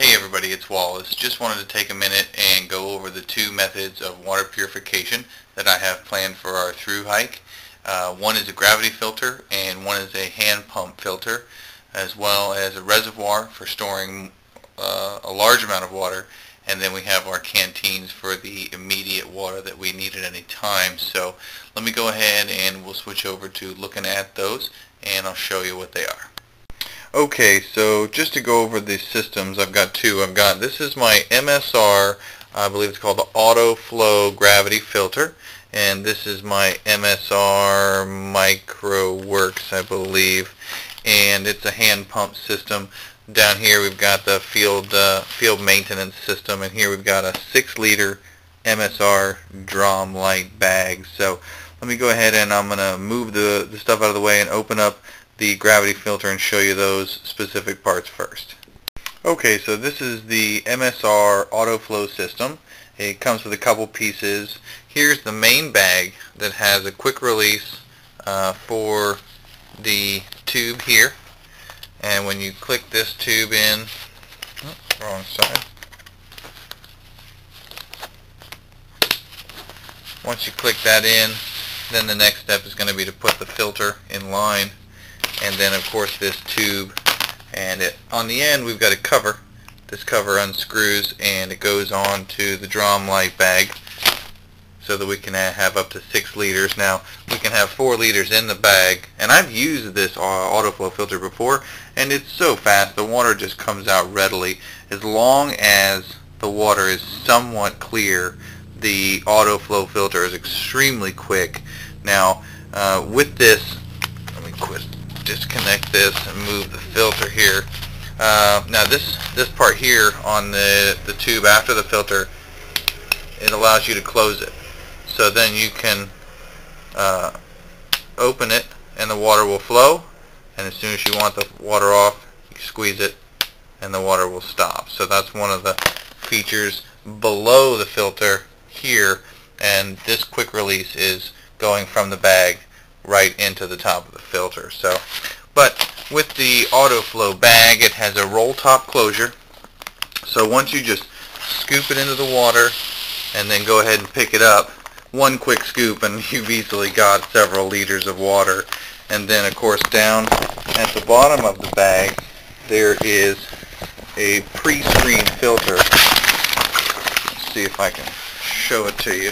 Hey everybody, it's Wallace. Just wanted to take a minute and go over the two methods of water purification that I have planned for our through hike. One is a gravity filter and one is a hand pump filter, as well as a reservoir for storing a large amount of water, and then we have our canteens for the immediate water that we need at any time. So let me go ahead and we'll switch over to looking at those and I'll show you what they are. Okay, so just to go over the systems, I've got two. This is my MSR, I believe it's called the Auto Flow Gravity Filter, and this is my MSR Micro Works, I believe, and it's a hand pump system. Down here we've got the field maintenance system, and here we've got a 6-liter MSR drum light bag. So let me go ahead and I'm going to move the stuff out of the way and open up the gravity filter and show you those specific parts first. Okay, so this is the MSR auto flow system. It comes with a couple pieces. Here's the main bag that has a quick release for the tube here, and when you click this tube in, wrong side. Once you click that in, then the next step is going to be to put the filter in line. And then of course this tube, and on the end we've got a cover. This cover unscrews and it goes on to the drum light bag so that we can have up to 6 liters. Now we can have 4 liters in the bag, and I've used this auto flow filter before and it's so fast, the water just comes out readily. As long as the water is somewhat clear, the auto flow filter is extremely quick. Now with this, let me disconnect this and move the filter here. Now this part here on the tube after the filter, it allows you to close it, so then you can open it and the water will flow, and as soon as you want the water off, you squeeze it and the water will stop. So that's one of the features below the filter here, and this quick release is going from the bag right into the top of the filter. So, but with the auto flow bag, it has a roll top closure, so once you just scoop it into the water and then go ahead and pick it up, one quick scoop and you've easily got several liters of water. And then of course down at the bottom of the bag there is a pre-screened filter. Let's see if I can show it to you.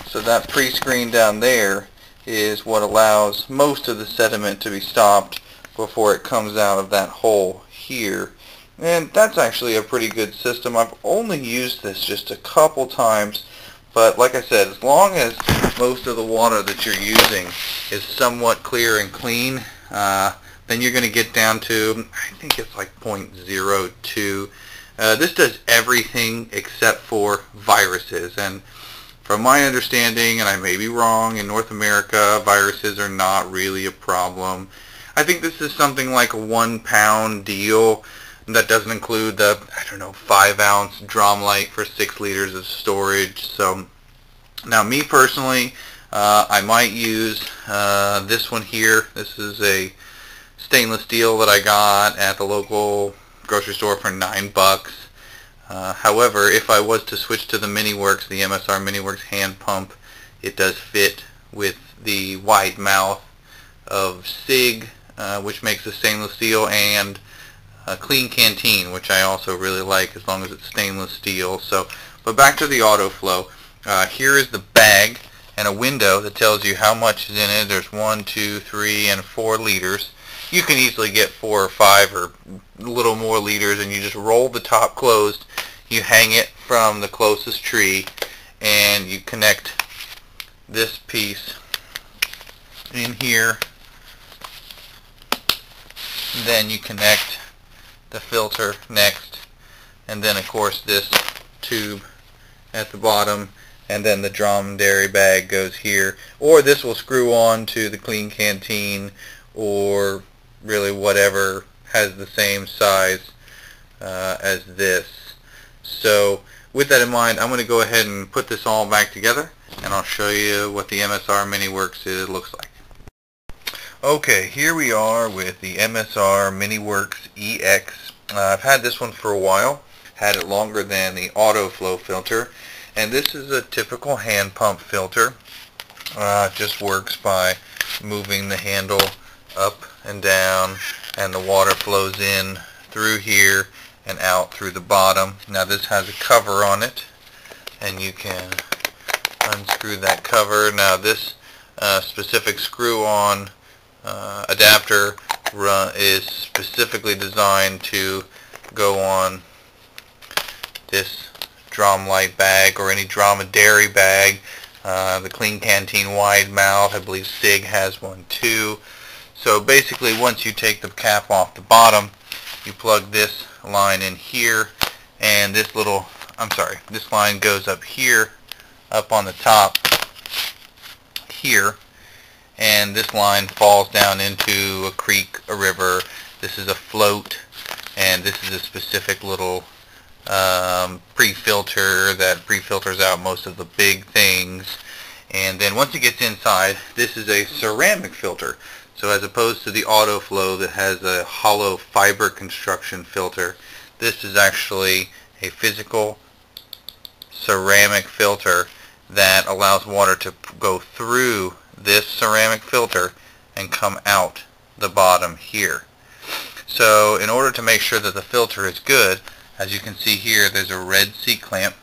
So that pre-screen down there is what allows most of the sediment to be stopped before it comes out of that hole here. And that's actually a pretty good system. I've only used this just a couple times, but like I said, as long as most of the water that you're using is somewhat clear and clean, then you're going to get down to, I think it's like 0.02. This does everything except for viruses, and from my understanding, and I may be wrong, in North America viruses are not really a problem. I think this is something like a 1-pound deal. That doesn't include the, 5-ounce drum light for 6 liters of storage. So now me personally, I might use this one here. This is a stainless steel that I got at the local grocery store for $9. However, if I was to switch to the MiniWorks, the MSR MiniWorks hand pump, it does fit with the wide mouth of SIG, which makes a stainless steel, and a clean canteen, which I also really like as long as it's stainless steel. So, but back to the auto flow. Here is the bag and a window that tells you how much is in it. There's 1, 2, 3, and 4 liters. You can easily get 4 or 5 or a little more liters, and you just roll the top closed. You hang it from the closest tree, and you connect this piece in here. Then you connect the filter next, and then of course this tube at the bottom, and then the drum dairy bag goes here, or this will screw on to the clean canteen, or really whatever has the same size as this. So with that in mind, I'm going to go ahead and put this all back together, and I'll show you what the MSR MiniWorks looks like. Okay, here we are with the MSR MiniWorks EX I've had this one for a while, had it longer than the auto flow filter, and this is a typical hand pump filter. It just works by moving the handle up and down, and the water flows in through here and out through the bottom. Now this has a cover on it, and you can unscrew that cover. Now this specific screw-on adapter is specifically designed to go on this drum light bag or any dromedary bag. The Clean Canteen wide mouth, I believe SIG has one too. So basically, once you take the cap off the bottom, you plug this line in here, and this line goes up here, up on the top here, and this line falls down into a creek, a river. This is a float, and this is a specific little pre-filter that pre-filters out most of the big things. And then once it gets inside, this is a ceramic filter. So as opposed to the auto flow that has a hollow fiber construction filter, this is actually a physical ceramic filter that allows water to go through this ceramic filter and come out the bottom here. So in order to make sure that the filter is good, as you can see here, there's a red C-clamp.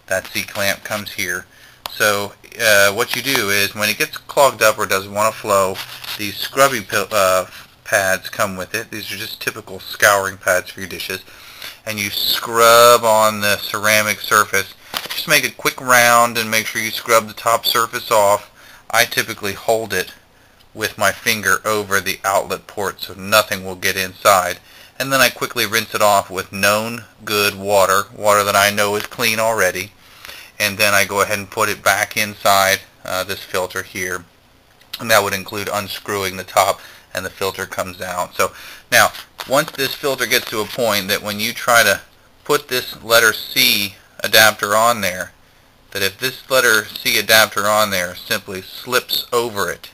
That C-clamp comes here. So what you do is when it gets clogged up or doesn't want to flow, these scrubby pads come with it. These are just typical scouring pads for your dishes. And you scrub on the ceramic surface. Just make a quick round and make sure you scrub the top surface off. I typically hold it with my finger over the outlet port so nothing will get inside. And then I quickly rinse it off with known good water that I know is clean already. And then I go ahead and put it back inside this filter here. And that would include unscrewing the top, and the filter comes out. So now, once this filter gets to a point that when you try to put this letter C adapter on there, that if this letter C adapter on there simply slips over it,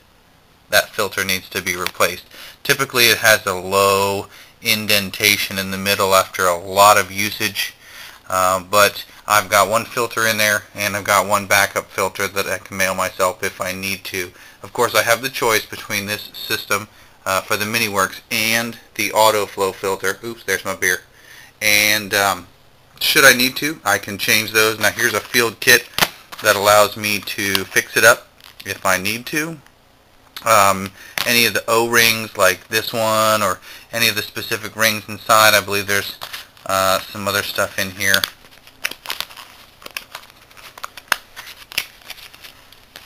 that filter needs to be replaced. Typically it has a low indentation in the middle after a lot of usage, but I've got one filter in there, and I've got one backup filter that I can mail myself if I need to. Of course, I have the choice between this system for the Mini Works and the auto flow filter. Oops, there's my beer. And should I need to, I can change those. Now here's a field kit that allows me to fix it up if I need to. Any of the O-rings like this one, or any of the specific rings inside, I believe there's some other stuff in here.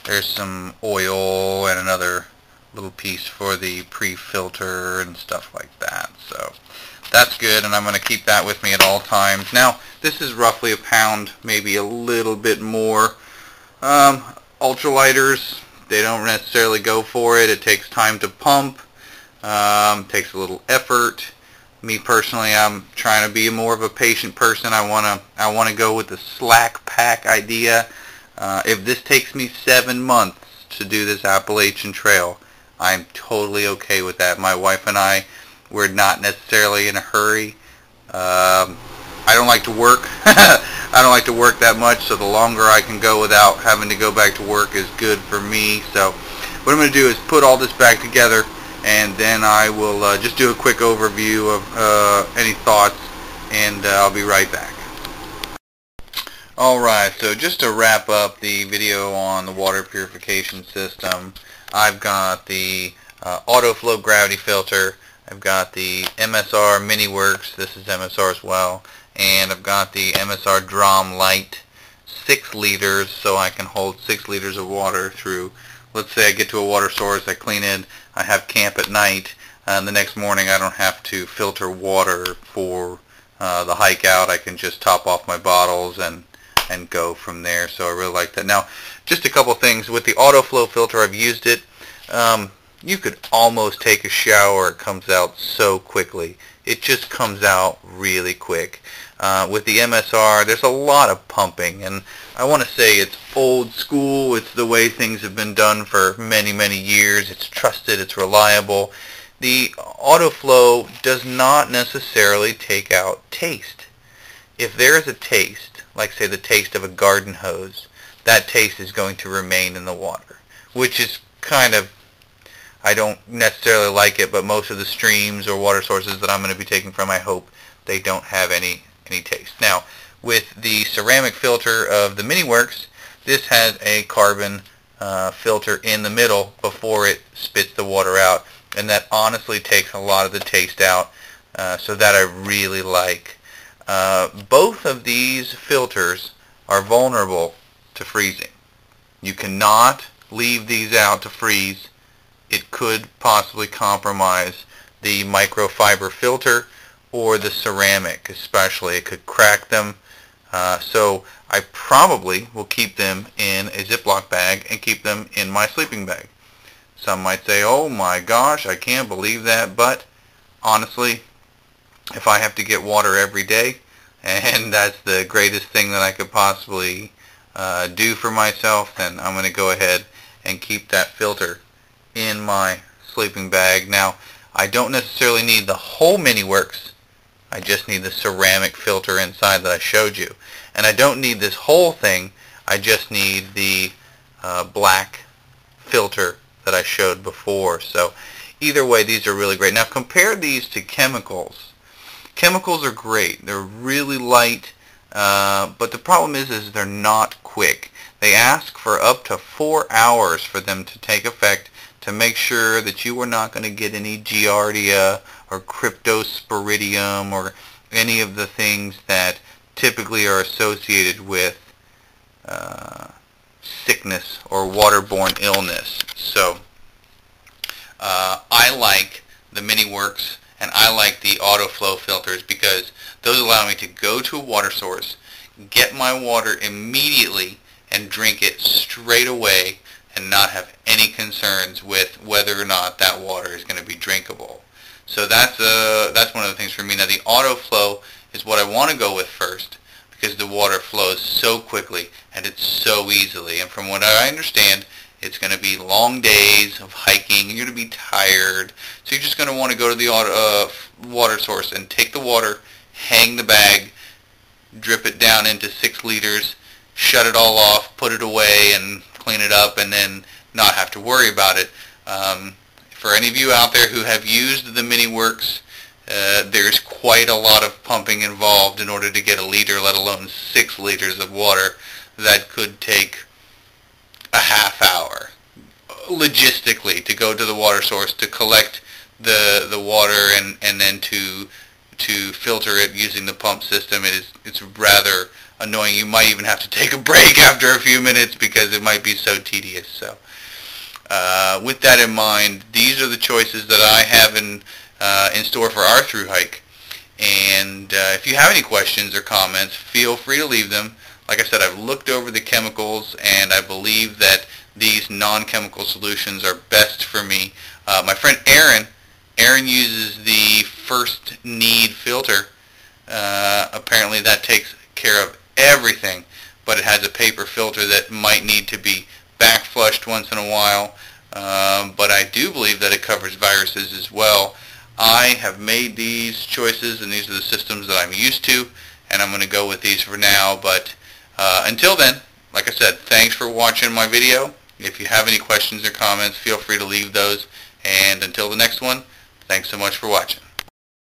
There's some oil and another little piece for the pre-filter and stuff like that. So that's good, and I'm going to keep that with me at all times. Now, this is roughly a pound, maybe a little bit more. Ultralighters, they don't necessarily go for it. It takes time to pump. Takes a little effort. Me personally, I'm trying to be more of a patient person. I want to go with the slack pack idea. If this takes me 7 months to do this Appalachian Trail, I'm totally okay with that. My wife and I, we're not necessarily in a hurry. I don't like to work. I don't like to work that much, so the longer I can go without having to go back to work is good for me. So what I'm going to do is put all this back together, and then I will just do a quick overview of any thoughts, and I'll be right back. Alright, so just to wrap up the video on the water purification system, I've got the auto flow gravity filter, I've got the MSR Mini Works, this is MSR as well, and I've got the MSR Drum Light, 6 liters, so I can hold 6 liters of water through. Let's say I get to a water source, I clean it, I have camp at night, and the next morning I don't have to filter water for the hike out. I can just top off my bottles and go from there. So I really like that. Now, just a couple things. With the auto flow filter, I've used it. You could almost take a shower. It comes out so quickly. It just comes out really quick. With the MSR, there's a lot of pumping, and I want to say it's old school. It's the way things have been done for many, many years. It's trusted. It's reliable. the autoflow does not necessarily take out taste. If there is a taste, like say the taste of a garden hose, that taste is going to remain in the water, which is kind of, I don't necessarily like it, but most of the streams or water sources that I'm going to be taking from, I hope they don't have any taste. Now, with the ceramic filter of the MiniWorks, this has a carbon filter in the middle before it spits the water out, and that honestly takes a lot of the taste out, so that I really like. Both of these filters are vulnerable to freezing. You cannot leave these out to freeze. It could possibly compromise the microfiber filter or the ceramic especially. It could crack them. So I probably will keep them in a Ziploc bag and keep them in my sleeping bag. Some might say, oh my gosh, I can't believe that, but honestly, if I have to get water every day, and that's the greatest thing that I could possibly do for myself, then I'm going to go ahead and keep that filter in my sleeping bag. Now, I don't necessarily need the whole MiniWorks. I just need the ceramic filter inside that I showed you. And I don't need this whole thing. I just need the black filter that I showed before. So either way, these are really great. Now compare these to chemicals. Chemicals are great. They're really light, but the problem is they're not quick. They ask for up to 4 hours for them to take effect, to make sure that you are not going to get any giardia or cryptosporidium or any of the things that typically are associated with sickness or waterborne illness. So I like the MiniWorks and I like the autoflow filters because those allow me to go to a water source, get my water immediately and drink it straight away and not have any concerns with whether or not that water is going to be drinkable. So that's one of the things for me. Now the autoflow is what I want to go with first because the water flows so quickly and it's so easily. And from what I understand, it's going to be long days of hiking. You're going to be tired. So you're just going to want to go to the water source and take the water, hang the bag, drip it down into 6 liters, shut it all off, put it away, and clean it up, and then not have to worry about it. For any of you out there who have used the MiniWorks, there's quite a lot of pumping involved in order to get a liter, let alone 6 liters of water. That could take a half hour, logistically, to go to the water source, to collect the water, and then to filter it using the pump system. It's rather annoying. You might even have to take a break after a few minutes because it might be so tedious. So with that in mind, these are the choices that I have in store for our thru hike. And if you have any questions or comments, feel free to leave them. Like I said, I've looked over the chemicals and I believe that these non-chemical solutions are best for me. My friend Aaron uses the First Need filter. Apparently that takes care of everything, but it has a paper filter that might need to be back flushed once in a while, but I do believe that it covers viruses as well. I have made these choices and these are the systems that I'm used to, and I'm going to go with these for now. But until then, like I said, thanks for watching my video. If you have any questions or comments, feel free to leave those, and until the next one, thanks so much for watching.